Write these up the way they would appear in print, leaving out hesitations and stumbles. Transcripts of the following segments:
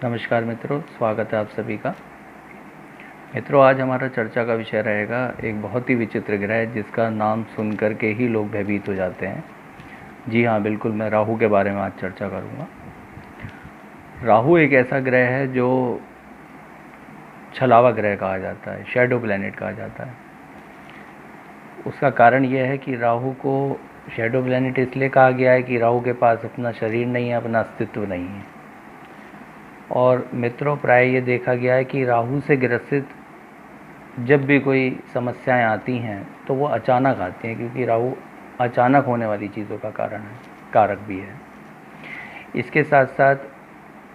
नमस्कार मित्रों, स्वागत है आप सभी का। मित्रों, आज हमारा चर्चा का विषय रहेगा एक बहुत ही विचित्र ग्रह जिसका नाम सुन कर के ही लोग भयभीत हो जाते हैं। जी हाँ, बिल्कुल, मैं राहु के बारे में आज चर्चा करूँगा। राहु एक ऐसा ग्रह है जो छलावा ग्रह कहा जाता है, शैडो प्लैनेट कहा जाता है। उसका कारण यह है कि राहु को शैडो प्लैनेट इसलिए कहा गया है कि राहु के पास अपना शरीर नहीं है, अपना अस्तित्व नहीं है। और मित्रों, प्राय ये देखा गया है कि राहु से ग्रसित जब भी कोई समस्याएं आती हैं तो वो अचानक आती हैं, क्योंकि राहु अचानक होने वाली चीज़ों का कारक भी है। इसके साथ साथ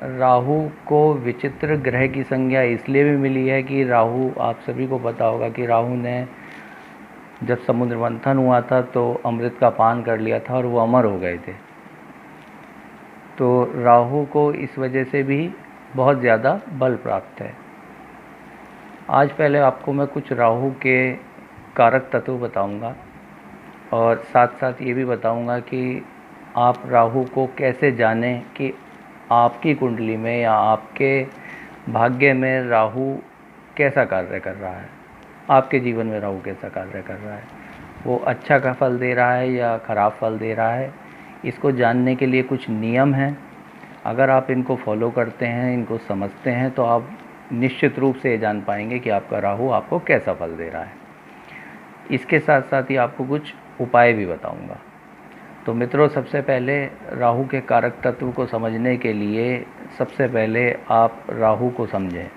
राहु को विचित्र ग्रह की संज्ञा इसलिए भी मिली है कि राहु, आप सभी को पता होगा कि राहु ने जब समुद्र मंथन हुआ था तो अमृत का पान कर लिया था और वो अमर हो गए थे। तो राहु को इस वजह से भी बहुत ज़्यादा बल प्राप्त है। आज पहले आपको मैं कुछ राहु के कारक तत्व बताऊंगा और साथ साथ ये भी बताऊंगा कि आप राहु को कैसे जानें कि आपकी कुंडली में या आपके भाग्य में राहु कैसा कार्य कर रहा है, आपके जीवन में राहु कैसा कार्य कर रहा है, वो अच्छा का फल दे रहा है या ख़राब फल दे रहा है। इसको जानने के लिए कुछ नियम हैं। अगर आप इनको फॉलो करते हैं, इनको समझते हैं, तो आप निश्चित रूप से ये जान पाएंगे कि आपका राहु आपको कैसा फल दे रहा है। इसके साथ साथ ही आपको कुछ उपाय भी बताऊंगा। तो मित्रों, सबसे पहले राहु के कारक तत्व को समझने के लिए सबसे पहले आप राहु को समझें।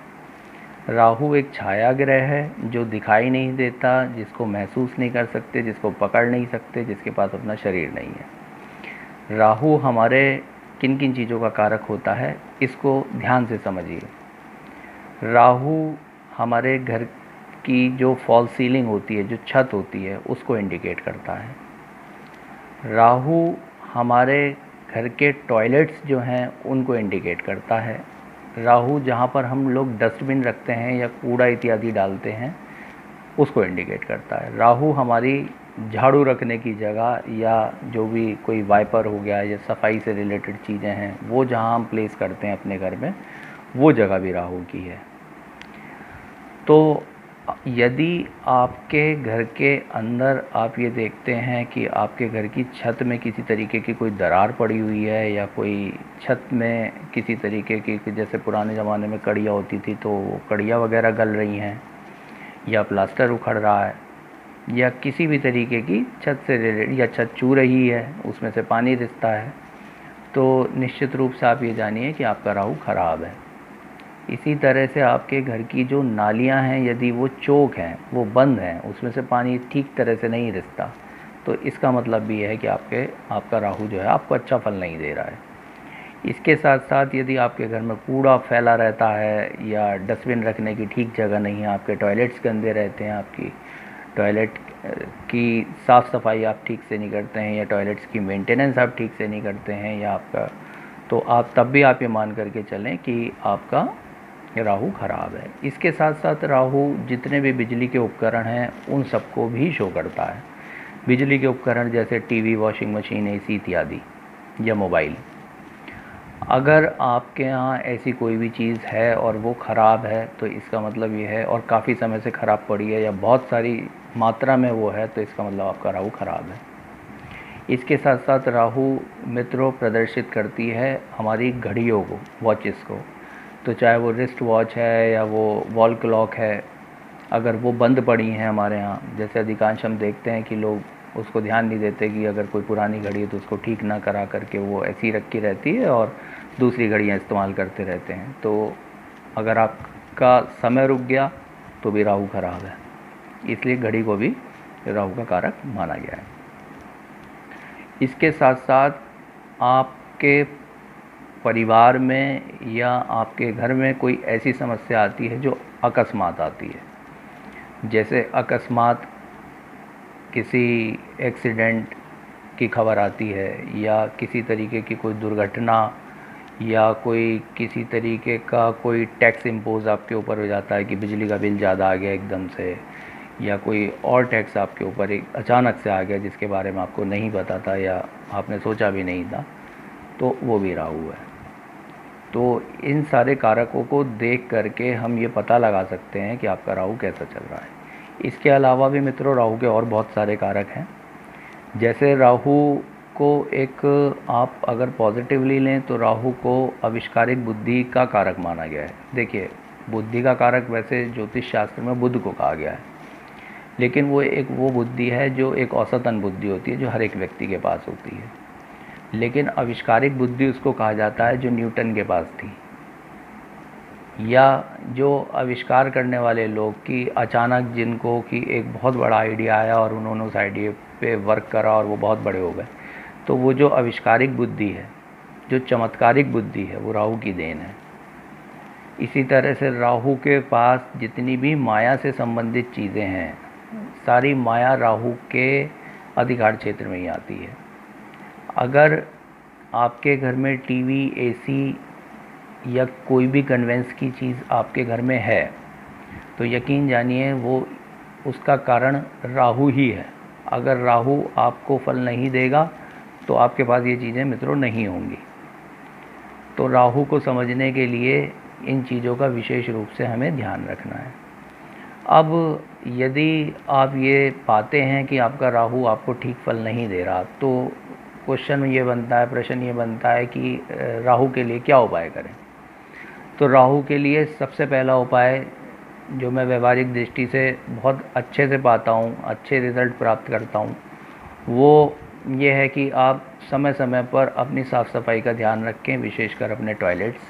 राहु एक छाया ग्रह है जो दिखाई नहीं देता, जिसको महसूस नहीं कर सकते, जिसको पकड़ नहीं सकते, जिसके पास अपना शरीर नहीं है। राहु हमारे किन किन चीज़ों का कारक होता है, इसको ध्यान से समझिए। राहु हमारे घर की जो फॉल सीलिंग होती है, जो छत होती है, उसको इंडिकेट करता है। राहु हमारे घर के टॉयलेट्स जो हैं उनको इंडिकेट करता है। राहु जहाँ पर हम लोग डस्टबिन रखते हैं या कूड़ा इत्यादि डालते हैं उसको इंडिकेट करता है। राहु हमारी झाड़ू रखने की जगह या जो भी कोई वाइपर हो गया या सफाई से रिलेटेड चीज़ें हैं वो जहाँ हम प्लेस करते हैं अपने घर में, वो जगह भी राहु की है। तो यदि आपके घर के अंदर आप ये देखते हैं कि आपके घर की छत में किसी तरीके की कोई दरार पड़ी हुई है या कोई छत में किसी तरीके की, जैसे पुराने ज़माने में कड़ियाँ होती थी तो कड़ियाँ वगैरह गल रही हैं, या प्लास्टर उखड़ रहा है, या किसी भी तरीके की छत से रिलेटेड, या छत चू रही है, उसमें से पानी रिसता है, तो निश्चित रूप से आप ये जानिए कि आपका राहु खराब है। इसी तरह से आपके घर की जो नालियां हैं, यदि वो चोक हैं, वो बंद हैं, उसमें से पानी ठीक तरह से नहीं रिसता, तो इसका मतलब भी है कि आपका राहु जो है आपको अच्छा फल नहीं दे रहा है। इसके साथ साथ यदि आपके घर में कूड़ा फैला रहता है या डस्टबिन रखने की ठीक जगह नहीं है, आपके टॉयलेट्स गंदे रहते हैं, आपकी टॉयलेट की साफ़ सफाई आप ठीक से नहीं करते हैं, या टॉयलेट्स की मेंटेनेंस आप ठीक से नहीं करते हैं, या आपका, तो आप तब भी आप ये मान करके चलें कि आपका राहु खराब है। इसके साथ साथ राहु जितने भी बिजली के उपकरण हैं उन सबको भी शो करता है। बिजली के उपकरण जैसे टीवी, वॉशिंग मशीन, एसी इत्यादि, या मोबाइल। अगर आपके यहाँ ऐसी कोई भी चीज़ है और वो ख़राब है तो इसका मतलब ये है, और काफ़ी समय से ख़राब पड़ी है या बहुत सारी मात्रा में वो है, तो इसका मतलब आपका राहु ख़राब है। इसके साथ साथ राहु मित्रों प्रदर्शित करती है हमारी घड़ियों को, वॉचेस को। तो चाहे वो रिस्ट वॉच है या वो वॉल क्लॉक है, अगर वो बंद पड़ी हैं हमारे यहाँ, जैसे अधिकांश हम देखते हैं कि लोग उसको ध्यान नहीं देते कि अगर कोई पुरानी घड़ी है तो उसको ठीक ना करा करके वो ऐसी ही रखी रहती है और दूसरी घड़ियाँ इस्तेमाल करते रहते हैं। तो अगर आपका समय रुक गया तो भी राहु खराब है, इसलिए घड़ी को भी राहु का कारक माना गया है। इसके साथ साथ आपके परिवार में या आपके घर में कोई ऐसी समस्या आती है जो अकस्मात आती है, जैसे अकस्मात किसी एक्सीडेंट की खबर आती है, या किसी तरीके की कोई दुर्घटना, या कोई किसी तरीके का कोई टैक्स इम्पोज आपके ऊपर हो जाता है कि बिजली का बिल ज़्यादा आ गया एकदम से, या कोई और टैक्स आपके ऊपर एक अचानक से आ गया जिसके बारे में आपको नहीं पता था या आपने सोचा भी नहीं था, तो वो भी राहु है। तो इन सारे कारकों को देख करके हम ये पता लगा सकते हैं कि आपका राहु कैसा चल रहा है। इसके अलावा भी मित्रों राहु के और बहुत सारे कारक हैं। जैसे राहु को एक आप अगर पॉजिटिवली लें तो राहु को आविष्कारिक बुद्धि का कारक माना गया है। देखिए, बुद्धि का कारक वैसे ज्योतिष शास्त्र में बुध को कहा गया है, लेकिन वो बुद्धि है जो एक औसतन बुद्धि होती है, जो हर एक व्यक्ति के पास होती है। लेकिन आविष्कारिक बुद्धि उसको कहा जाता है जो न्यूटन के पास थी, या जो आविष्कार करने वाले लोग कि अचानक जिनको कि एक बहुत बड़ा आइडिया आया और उन्होंने उस आइडिया पे वर्क करा और वो बहुत बड़े हो गए। तो वो जो आविष्कारिक बुद्धि है, जो चमत्कारिक बुद्धि है, वो राहु की देन है। इसी तरह से राहु के पास जितनी भी माया से संबंधित चीज़ें हैं, सारी माया राहु के अधिकार क्षेत्र में ही आती है। अगर आपके घर में टीवी, एसी या कोई भी कन्वेंस की चीज़ आपके घर में है, तो यकीन जानिए वो उसका कारण राहु ही है। अगर राहु आपको फल नहीं देगा तो आपके पास ये चीज़ें मित्रों नहीं होंगी। तो राहु को समझने के लिए इन चीज़ों का विशेष रूप से हमें ध्यान रखना है। अब यदि आप ये पाते हैं कि आपका राहु आपको ठीक फल नहीं दे रहा, तो प्रश्न ये बनता है कि राहु के लिए क्या उपाय करें। तो राहु के लिए सबसे पहला उपाय जो मैं व्यवहारिक दृष्टि से बहुत अच्छे से पाता हूँ, अच्छे रिज़ल्ट प्राप्त करता हूँ, वो ये है कि आप समय समय पर अपनी साफ़ सफाई का ध्यान रखें, विशेषकर अपने टॉयलेट्स,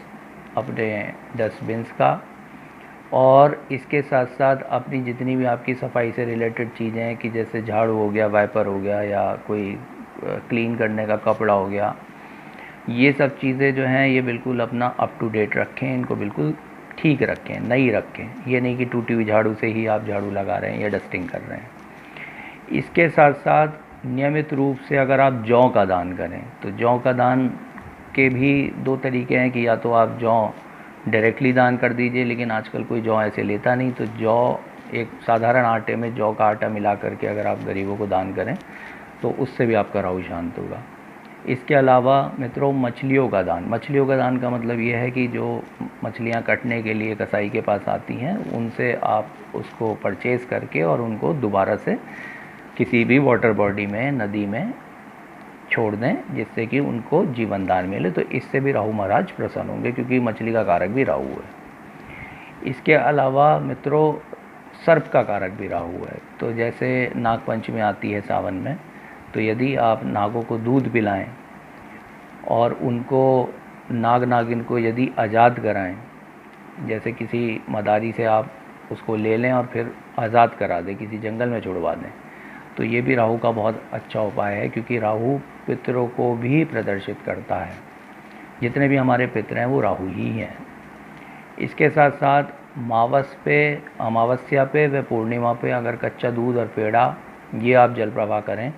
अपने डस्टबिन्स का, और इसके साथ साथ अपनी जितनी भी आपकी सफाई से रिलेटेड चीज़ें हैं कि जैसे झाड़ू हो गया, वाइपर हो गया, या कोई क्लीन करने का कपड़ा हो गया, ये सब चीज़ें जो हैं ये बिल्कुल अपना अप टू डेट रखें, इनको बिल्कुल ठीक रखें, नई रखें। ये नहीं कि टूटी हुई झाड़ू से ही आप झाड़ू लगा रहे हैं या डस्टिंग कर रहे हैं। इसके साथ साथ नियमित रूप से अगर आप जौ का दान करें, तो जौ का दान के भी दो तरीके हैं कि या तो आप जौ डायरेक्टली दान कर दीजिए, लेकिन आजकल कोई जौ ऐसे लेता नहीं, तो जौ एक साधारण आटे में जौ का आटा मिला करके अगर आप गरीबों को दान करें तो उससे भी आपका राहु शांत होगा। इसके अलावा मित्रों मछलियों का दान का मतलब ये है कि जो मछलियाँ कटने के लिए कसाई के पास आती हैं, उनसे आप उसको परचेज़ करके और उनको दोबारा से किसी भी वाटर बॉडी में, नदी में छोड़ दें, जिससे कि उनको जीवन दान मिले। तो इससे भी राहु महाराज प्रसन्न होंगे, क्योंकि मछली का कारक भी राहु है। इसके अलावा मित्रों सर्प का कारक भी राहु है। तो जैसे नाग पंचमी आती है सावन में, तो यदि आप नागों को दूध पिलाएं और उनको नाग नागिन को यदि आज़ाद कराएं, जैसे किसी मदारी से आप उसको ले लें और फिर आज़ाद करा दें, किसी जंगल में छुड़वा दें, तो ये भी राहु का बहुत अच्छा उपाय है, क्योंकि राहु पितरों को भी प्रदर्शित करता है। जितने भी हमारे पितर हैं वो राहु ही हैं। इसके साथ साथ अमावस्या पे व पूर्णिमा पे अगर कच्चा दूध और पेड़ा ये आप जल प्रवाह करें,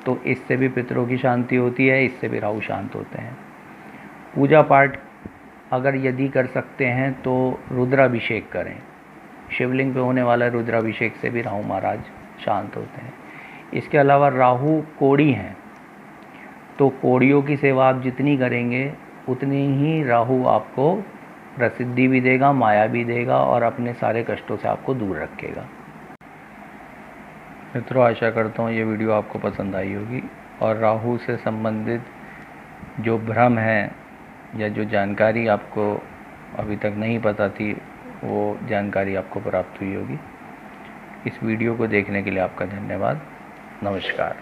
तो इससे भी पितरों की शांति होती है, इससे भी राहु शांत होते हैं। पूजा पाठ अगर यदि कर सकते हैं तो रुद्राभिषेक करें। शिवलिंग पे होने वाला रुद्राभिषेक से भी राहु महाराज शांत होते हैं। इसके अलावा राहु कोड़ी हैं, तो कोड़ियों की सेवा आप जितनी करेंगे उतनी ही राहु आपको प्रसिद्धि भी देगा, माया भी देगा, और अपने सारे कष्टों से आपको दूर रखेगा। मित्रों, आशा करता हूँ ये वीडियो आपको पसंद आई होगी, और राहु से संबंधित जो भ्रम है या जो जानकारी आपको अभी तक नहीं पता थी, वो जानकारी आपको प्राप्त हुई होगी। इस वीडियो को देखने के लिए आपका धन्यवाद। नमस्कार।